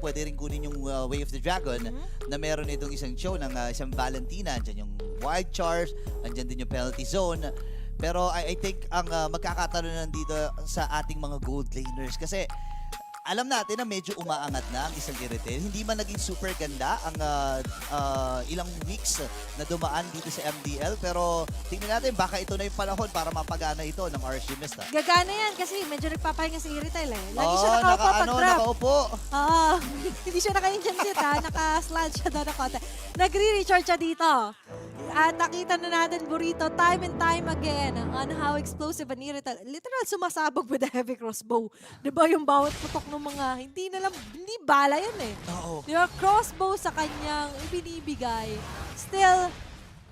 pwede rin kunin yung Way of the Dragon na meron itong isang show ng isang Valentina. Andyan yung Wild Charge, andyan din yung Penalty Zone. Pero I think ang magkakatanong dito sa ating mga gold laners kasi alam natin na medyo umaangat na ang isang Iritel. Hindi man naging super ganda ang ilang weeks na dumaan dito sa MDL. Pero tingnan natin, baka ito na yung panahon para mapagana ito ng RSG Mista. Gagana yan kasi medyo nagpapahinga si Iritel eh. Lagi siya nakaupo pag-drop. Nakaupo. Oo. Hindi siya naka-engine sit ha. Naka-slant siya doon na konti. Nagre-recharge siya dito. At nakita na natin Burrito time and time again on how explosive an Iritel. Literal sumasabog with a heavy crossbow. Diba yung bawat putok ng mga, hindi bala yan eh. Oo. Diba crossbow sa kanyang ibinibigay. Still,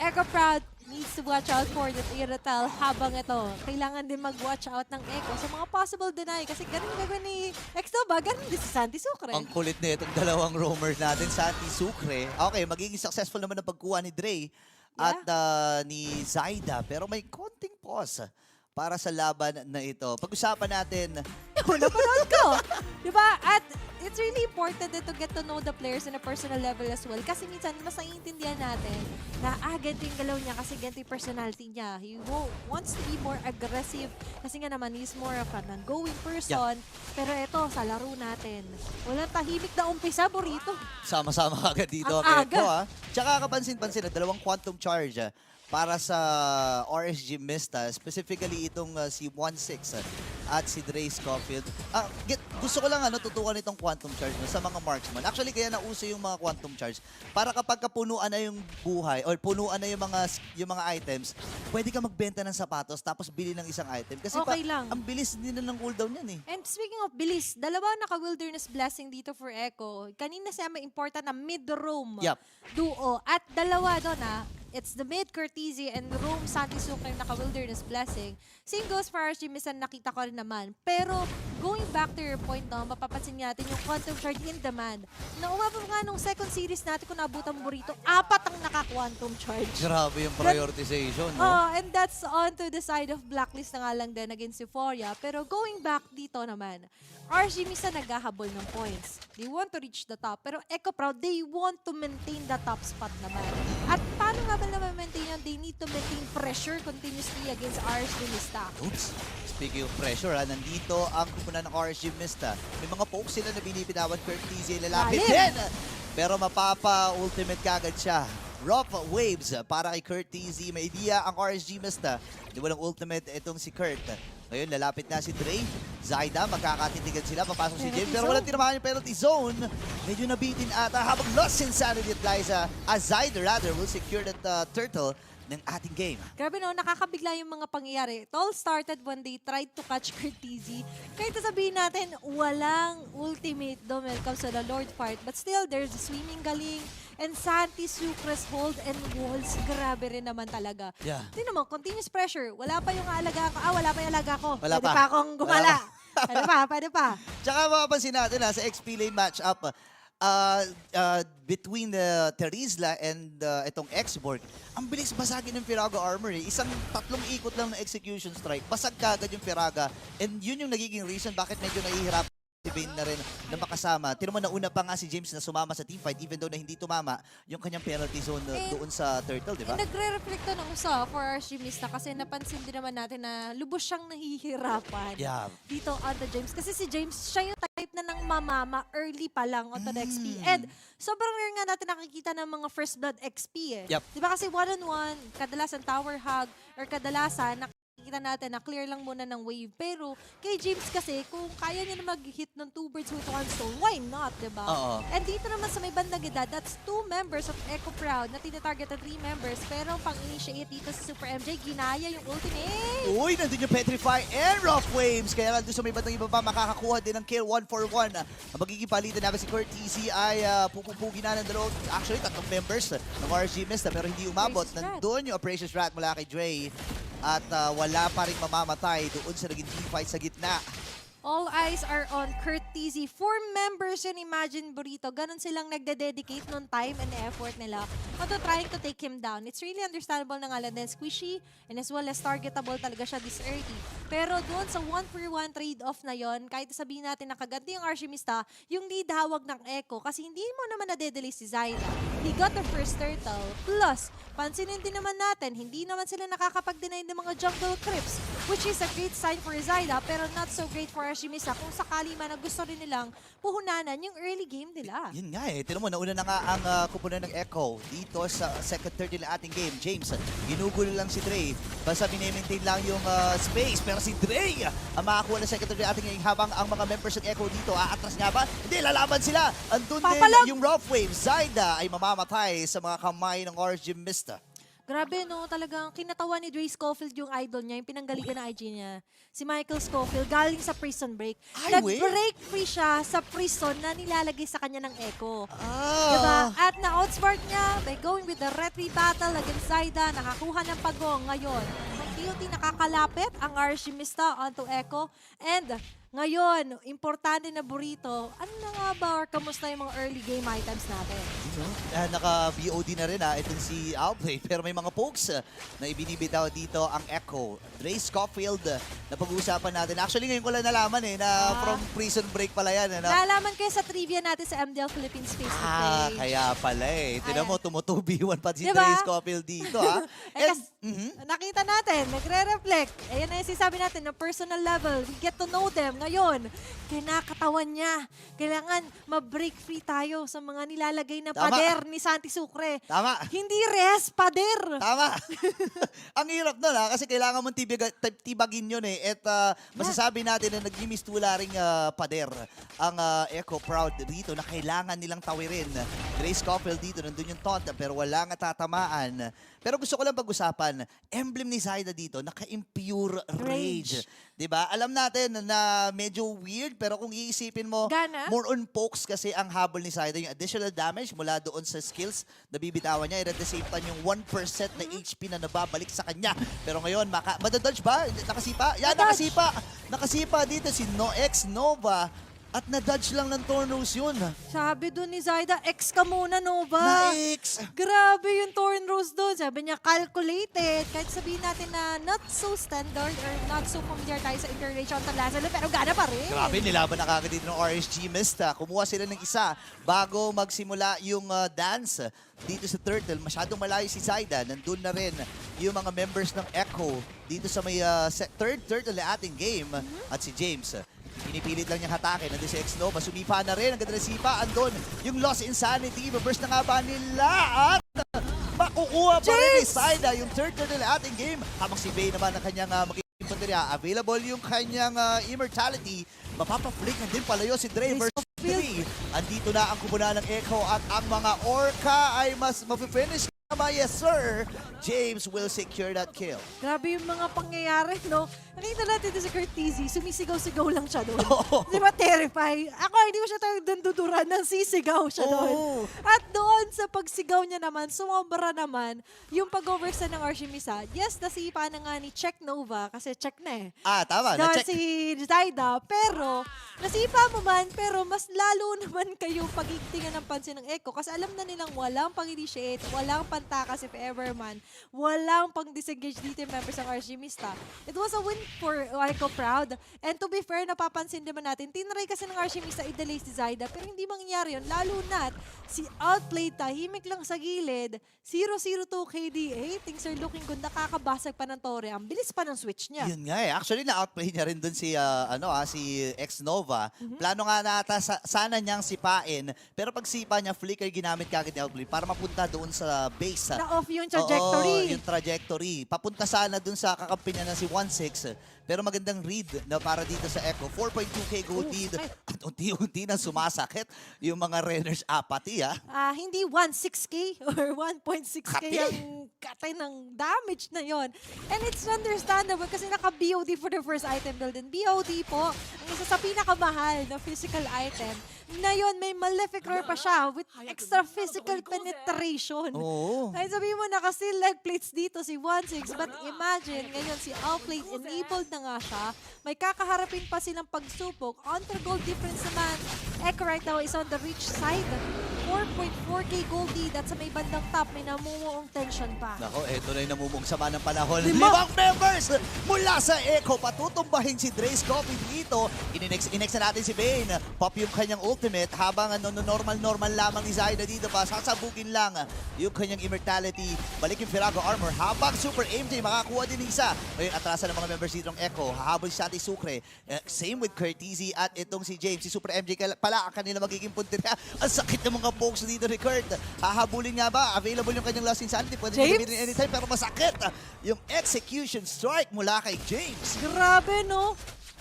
Echo Proud needs to watch out for the Iritel habang ito. Kailangan din mag-watch out ng Echo sa mga possible deny kasi ganun gagawin ni Extoba, ganun din si Santi Sucre. Ang kulit na itong dalawang roamers natin, Santi Sucre. Okay, magiging successful naman ang pagkuha ni Dre at ni Zaida. Pero may konting pause para sa laban na ito. Pag-usapan natin. Napanood ko. Diba? At it's really important to get to know the players on a personal level as well. Kasi minsan, mas naiintindihan natin na ganito yung galaw niya kasi ganito yung personality niya. He wants to be more aggressive kasi nga naman, he's more of an ongoing person. Pero ito, sa laro natin, walang tahimik na umpisa, Burrito. Sama-sama agad dito. Ang Ito, Tsaka kapansin-pansin na dalawang quantum charge para sa RSG Mista, specifically itong si 1-6 at si Dre Scofield. Gusto ko lang tutukan itong quantum charge sa mga marksman. Actually, kaya nauso yung mga quantum charge para kapag punuan na yung buhay or punuan na yung mga items, pwede ka magbenta ng sapatos tapos bili ng isang item. Kasi Okay lang. ang bilis din na ng cooldown yan eh. And speaking of bilis, dalawa naka-wilderness blessing dito for Echo. Kanina siya may important na mid-roam duo. At dalawa doon it's the mid Cortese and Rome Santi Sucre naka-wilderness blessing. Same goes for RSG Misan, nakita ko rin naman. Pero going back to your point, mapapansin natin yung quantum charge in demand. Na umabot nga nung second series natin kung nabutan Burrito, 4 ang naka-quantum charge. Grabe yung prioritization, no? And that's on to the side of Blacklist na nga lang din against Euphoria. Pero going back dito naman, RSG Misa naghahabol ng points. They want to reach the top. Pero Echo Proud, they want to maintain the top spot naman. At paano nga ba naman maintain yun? They need to maintain pressure continuously against RSG Mista. Oops. Speaking of pressure, nandito ang kupunan ng RSG Mista. May mga pokes sila na binibitawan. Curtis lalapit din. Pero mapapa-ultimate kagad siya. Rough waves para kay Curtis. May idea ang RSG Mista. Di walang ultimate itong si Kurt. Ngayon, lalapit na si Dre. Zaida, magkakatindigan sila. Papasok si James. Pero walang tinamaan yung penalty zone. Medyo nabitin ata habang lost insanity at Liza. As Zaida rather will secure that turtle ng ating game. Grabe no, nakakabigla yung mga pangyayari. It all started when they tried to catch Curtisi. Kahit sabihin natin, walang ultimate doon when it comes to the Lord part. But still, there's the swimming galing and Santi Sucre's hold and walls. Grabe rin naman talaga. Yeah. Hindi naman, continuous pressure. Wala pa yung alaga ko. Wala pa yung alaga ko. Wala Pwede pa. pa akong gumala. Pwede pa. Tsaka mapapansin natin sa XP lane matchup, between the Terizla and itong X-Borg, ang bilis basagin ng Firaga armor eh. Isang 3 ikot lang ng execution strike, basag kagad yung Firaga. And yun yung nagiging reason bakit medyo nahihirap si Vayne na rin na makasama. Tino mo, nauna pa nga si James na sumama sa teamfight even though na hindi tumama yung kanyang penalty zone doon sa Turtle, di ba? Nagre-reflect to ng for RSG Mista kasi napansin din naman natin na lubos siyang nahihirapan dito on the James. Kasi si James, siya yung type na ng mamama early pa lang on the XP. And sobrang rare nga natin nakikita ng mga first blood XP eh. Di ba kasi one-on-one, kadalasan tower hug, or kadalasan nakikita natin na clear lang muna ng wave. Pero kay James kasi, kung kaya niya na mag-hit ng 2 birds with 1 stone, why not, diba? And dito naman sa may bandang edad, that's 2 members of Echo Proud na tinatarget na 3 members. Pero pang-initiate dito sa Super MJ, ginaya yung ultimate. Uy, nandun yung Petrify and Rough Waves. Kaya lang doon sa may bandang iba pa, makakakuha din ng kill 1-for-1. Ang magiging palitan namin si Curtisi ay pupupugi na ng dalawang, actually 3 members ng RSG Mista pero hindi umabot. Nandun yung Operations Rat mula kay Dre. At wala pa rin mamamatay doon sa naging teamfight sa gitna. All eyes are on Kurt TZ. 4 members yun, imagine Burrito. Ganon silang nagde-dedicate nung time and effort nila onto trying to take him down. It's really understandable na nga lang din squishy and as well as targetable talaga siya this early. Pero doon sa 1-for-1 trade-off na yon, kahit sabihin natin na kaganti yung Archimista, yung lead hawag ng Echo kasi hindi mo naman na-delay si Zyda. He got the first turtle. Plus, pansinin din naman natin, hindi naman sila nakakapag-deny ng mga jungle creeps, which is a great sign for Zyda pero not so great for Archimista kung sakali man na gusto rin nilang puhunanan yung early game nila. Yun nga eh. Tinan mo, nauna na nga ang kupunan ng Echo dito sa second third ng ating game. James, ginugulo lang si Dre. Basta binemaintain lang yung space. Pero si Dre, ang makakuha ng second third ng ating game habang ang mga members ng Echo dito, aatras nga ba? Hindi, lalaban sila. Andun Papalag! din yung Rough Wave. Zyda ay mamamatay sa mga kamay ng Archimista. Grabe no, talagang kinatawan ni Dre Scofield yung idol niya, yung pinanggaligan na IG niya. Si Michael Scofield, galing sa prison break. Ay, Nag-break free siya sa prison na nilalagay sa kanya ng Echo. Ah. Diba? At na-outsmart niya by going with the retry battle against Zyda, nakakuha ng pagong ngayon. Unti-unti nakakalapit ang Archimista onto Echo. And ngayon, importante na Burrito, ano na nga ba or kamusta yung mga early game items natin? Naka-BOD na rin itong si Outplay. Pero may mga pokes na ibinibitaw dito ang Echo. Dre Scofield, na pag-uusapan natin. Actually, ngayon ko lang nalaman na from prison break pala yan. Nalaman kayo sa trivia natin sa MDL Philippines Facebook page. Kaya pala Tignan mo, tumutubiwan pa si Diba? Dre Scofield dito. Nakita natin, nagre-reflect. Ayan na yung sinasabi natin, na personal level, we get to know them. Ngayon, kinakatawan niya. Kailangan ma-break free tayo sa mga nilalagay na Tama. pader ni Santi Sucre. Tama. Hindi res, pader. Tama. Ang hirap nun kasi kailangan mong tibagin yun At masasabi natin na nagmimistula ring pader ang Echo Proud dito na kailangan nilang tawirin. Dre Scofield dito, nandun yung taunt pero wala nga tatamaan. Pero gusto ko lang pag-usapan, emblem ni Zyda dito, naka-impure rage. Diba? Alam natin na medyo weird, pero kung iisipin mo, Gana? more on pokes kasi ang habol ni Zyda, yung additional damage mula doon sa skills na bibitawan niya, and at the same time, yung 1% na HP na nababalik sa kanya. Pero ngayon, madadodge ba? Nakasipa? Yan, nakasipa! Nakasipa dito si X Nova. At na-dodge lang ng Tornrose yun. Sabi doon ni Zyda, X ka muna, Nova. Na-X! Grabe yung Tornrose doon. Sabi niya, calculated. Kahit sabihin natin na not so standard or not so familiar tayo sa interracial Lazalo, pero gana pa rin. Grabe, nilaban na kagad dito ng RSG Mista. Kumuha sila ng isa bago magsimula yung dance dito sa Turtle. Masyadong malayo si Zyda. Nandun na rin yung mga members ng Echo dito sa may third Turtle na ating game. At si James, pinipilit lang niyang hatake. Nandun si X-Nova. Sumipa na rin. Ang ganda ng sipa. Andun yung Lost Insanity. Reverse na nga ba nila? At makukuha pa rin ni Zyda yung third Turtle na ating game. Habang si Vay naman ang kanyang infanteria. Available yung kanyang immortality. Mapapa-flick na din palayo si Dre versus 3. Andito na ang kubunan ng Echo at ang mga Orca ay mas mafe-finish. Yes, sir. James will secure that kill. Grabe yung mga pangyayari, no? Nakita natin doon si Kurt TZ, sumisigaw-sigaw lang siya doon. Oo. Di ba, terrify? Ako, hindi mo siya talagang duduran ng sisigaw siya doon. Oo. At doon sa pagsigaw niya naman, sumobra naman yung pag-overstand ng Archimista. Yes, nasipa na nga ni Check Nova kasi check na Tama. doon Na-check. si Zyda, pero nasipa mo man, pero mas lalo naman kayong pagigtingan ng pansin ng Echo kasi alam na nilang walang pang-initiate, walang pantaka si Everman, walang pang-disengage dito yung members ng Archimista. It was a win for Echo Proud. And to be fair, napapansin naman natin, tinry kasi ng Archimista i-delay si Zyda, pero hindi mangyayari yun, lalo na't si Outplay tahimik lang sa gilid, 0-0-2 KDA, things are looking good, nakakabasag pa ng Torre, ang bilis pa ng switch niya. Yun nga Actually, na-outplay niya rin dun si, si X-Nova. Plano nga nata sana niyang sipain. Pero pag sipa niya, flicker ginamit kagad ni Outplay para mapunta doon sa base. Na-off yung trajectory. Oo, yung trajectory. Papunta sana dun sa kakampi niya na si 1-6. Pero magandang read na para dito sa Echo. 4.2k gold lead. At unti-unti na sumasakit yung mga runners apathy. Hindi 1.6k or 1.6k Kati. ang katay ng damage na yon. And it's understandable kasi naka-BOD for the first item build. And BOD po, ang isa sa pinakamahal na physical item. Ngayon, may Malefic Roar pa siya with extra physical penetration. Oo. Ay, sabihin mo, naka-seal leg plates dito si 1-6. But imagine, ngayon si Outplate enabled na nga siya. May kakaharapin pa silang pagsupok. Counter gold difference naman. Echo right now is on the reach side. 4.4k gold lead at sa may bandang top, may namumuong tension pa. Nako, eto na yung namumong sama ng panahon. Lima. 5 members mula sa Echo. Patutumbahin si Drace Coffee dito. Inex na natin si Bane. Pop yung kanyang ultimate habang normal lamang ni Zaida dito pa. Sasabugin lang yung kanyang immortality. Balik yung Firago Armor habang Super MJ makakuha din ng isa. Ngayon, atrasan ng mga members dito ng Echo. Hahabol si Ate Sucre. Same with Curtizy at itong si James. Si Super MJ pala ang kanila magiging puntirya. Ang sakit ng mga pokes dito ni Kurt. Hahabulin nga ba? Available yung kanyang Lost Insanity. Pwede James? gamitin anytime pero masakit. Yung execution strike mula kay James. Grabe, no?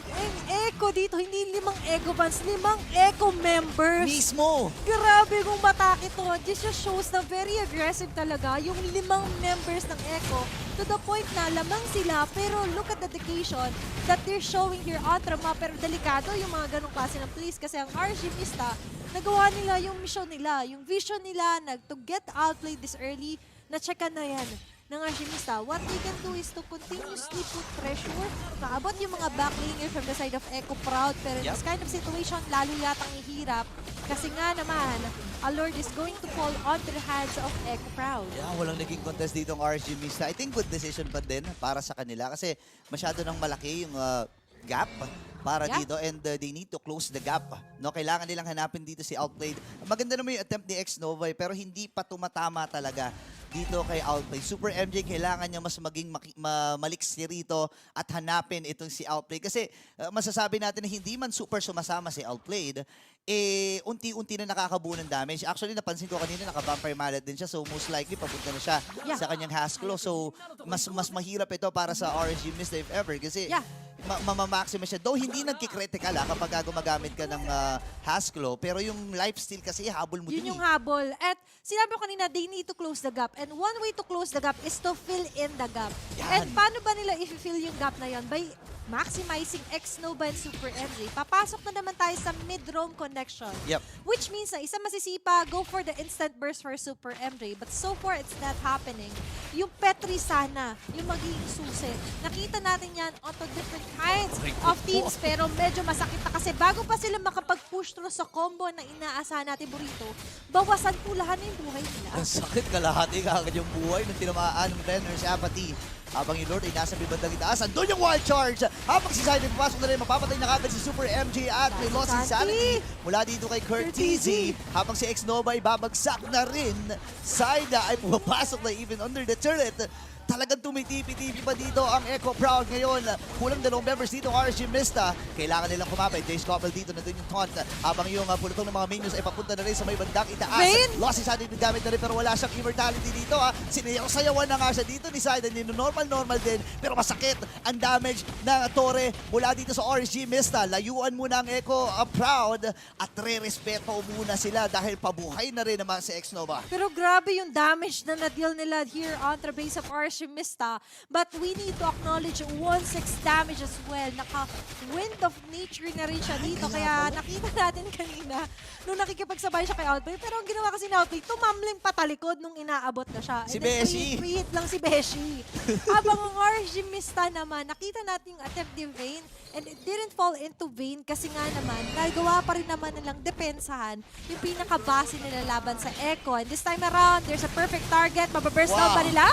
Ang Echo dito, hindi 5 Echo fans, 5 Echo members. Mismo. Grabe kung matake to. This just shows na very aggressive talaga yung 5 members ng Echo to the point na lamang sila pero look at the dedication that they're showing here on Trama. Pero delikado yung mga ganong klase ng plays kasi ang RG Mista, nagawa nila yung mission nila, yung vision nila to get outplayed this early, na-checkan na yan ng Arshimista. What they can do is to continuously put pressure. Maabot yung mga backlaner from the side of Echo Proud. Pero in this kind of situation, lalo yatang ihirap. Kasi nga naman, a Lord is going to fall onto the hands of Echo Proud. Yeah, walang naging contest dito ng RSG Mista. I think good decision pa din para sa kanila kasi masyado nang malaki yung gap para dito and they need to close the gap. No, kailangan nilang hanapin dito si Outplayed. Maganda naman yung attempt ni X-Nova pero hindi pa tumatama talaga dito kay Outplay. Super MJ, kailangan niya mas maging maliksi rito at hanapin itong si Outplay. Kasi masasabi natin na hindi man super sumasama si Outplayed, unti-unti na nakakabuo ng damage. Actually, napansin ko kanina, naka-vampire mallet din siya. So, most likely, papunta na siya sa kanyang Haskell. So, mas mahirap ito para sa RSG Mista if ever. Kasi mamamaxima siya. Though hindi nagkikritical kapag gumagamit ka ng Haskell. Pero yung lifesteal kasi, habol mo din. Yun yung habol. At sinabi ko kanina, they need to close the gap. And one way to close the gap is to fill in the gap. Yan. And paano ba nila i-fill yung gap na yon? By maximizing X-Nova and Super Henry. Papasok na naman tayo sa mid-roam connection. Yep. Which means na isa masisipa, go for the instant burst for Super MJ. But so far, it's not happening. Yung Petri sana, yung magiging susi. Nakita natin yan onto different kinds of teams. Pero medyo masakit na kasi bago pa sila makapag-push through sa combo na inaasahan natin Burrito, bawasan pulahan na yung buhay nila. Ang sakit, kalahati kagad yung buhay ng tinamaan ng Renner's Apathy. Habang yung Lord ay nasa bibandang itaas. Andun yung wild charge. Habang si Zaida papasok na rin, mapapatay na kagad si Super MJ at may Lost Insanity. Mula dito kay Curtizy. Habang si X-Nova ay babagsak na rin. Zaida ay pumapasok na even under the turret. Talagang tumitipi-tipi pa dito ang Echo Proud ngayon. Kulang 2 members dito ang RSG Mista. Kailangan nilang kumapay. Jace Koppel dito, nandun yung taunt. Habang yung pulutong ng mga minions ay papunta na rin sa may bandang itaas. Main? Lost Insanity gamit na rin pero wala siyang immortality dito. Sinayaw-sayawan na nga siya dito ni Zaida. Normal din. Pero masakit ang damage ng Torre mula dito sa RSG Mista. Layuan muna ang Echo Proud at re-respeto muna sila dahil pabuhay na rin naman si X-Nova. Pero grabe yung damage na na-deal nila here on the base of RSG Mista. But we need to acknowledge 1-6 damage as well. Naka-wind of nature na rin siya dito. Kaya nakita natin kanina nung nakikipagsabay siya kay Outplay. Pero ang ginawa kasi ni Outplay, tumamling patalikod nung inaabot na siya. Si Beshi. Pre-hit lang si Beshi. Habang ang RSG Mista naman, nakita natin yung attempt ni Vayne and it didn't fall into Vayne kasi nga naman, nagawa pa rin naman nilang depensahan yung pinakabase nila laban sa Echo. And this time around, there's a perfect target. Mababurst down ba nila?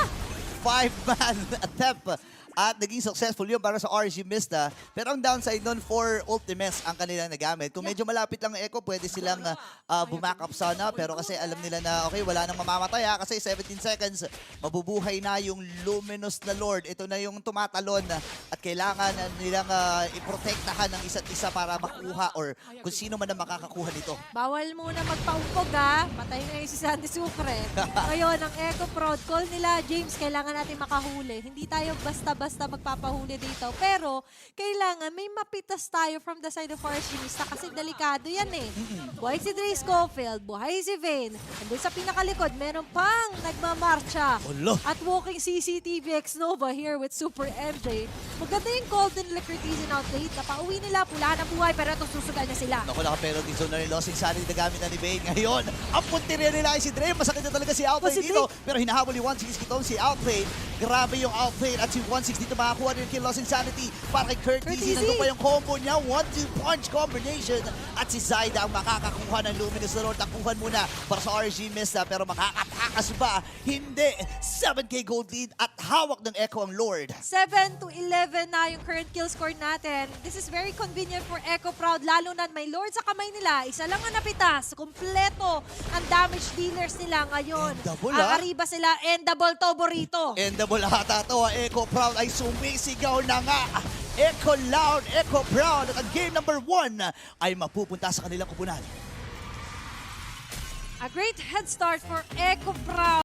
5-man attempt. At naging successful yun para sa RSG Mista. Pero ang downside nun, 4 ultimates ang kanilang nagamit. Kung medyo malapit lang ang Echo, pwede silang bumack up sana. Pero kasi alam nila na, okay, wala nang mamamatay kasi 17 seconds, mabubuhay na yung Luminous na Lord. Ito na yung tumatalon at kailangan nilang iprotektahan ng isa't isa para makuha or kung sino man ang makakakuha nito. Bawal muna magpaumpog Patay na yung si Sandy Sucre. Ngayon, ang Echo Proud, call nila, James, kailangan natin makahuli. Hindi tayo basta basta-basta magpapahuli dito. Pero, kailangan may mapitas tayo from the side of RSG Mista kasi delikado yan eh. Buhay si Dre Schofield, buhay si Vayne. Andun sa pinakalikod, meron pang nagmamarcha. Ulo. At walking CCTV X Nova here with Super MJ. Maganda yung golden Lickertizen outlate. Napauwi nila, pula ng buhay, pero ito susugan niya sila. Naku, naka-penalty zone na rin. Losing sanity na gamit na ni Vayne. Ngayon, ang punti rin nila ay si Dre. Masakit na talaga si Outplay si dito. Pero hinahabol ni 160 itong si Outplay. Grabe yung Outplay. At si 160 dito makakuha rin kill Losing sanity para kay Curtis. Nandun pa yung combo niya. 1-2 punch combination. At si Zaida ang makakakuha ng Luminous Lord. Takuhan muna para sa RSG Mista. Pero makakatakas ba? Hindi. 7K gold lead at hawak ng Echo ang Lord. 7-11 na yung current kill score natin. This is very convenient for Echo Proud, lalo na may Lord sa kamay nila. Isa lang ang napitas. Kompleto ang damage dealers nila ngayon. Endable, Ang Arriba sila, Endable Tobo rito. Endable ata to. Echo Proud ay sumisigaw na nga. Echo Loud, Echo Proud. At ang game number 1 ay mapupunta sa kanilang kupunan. A great head start for Echo Proud.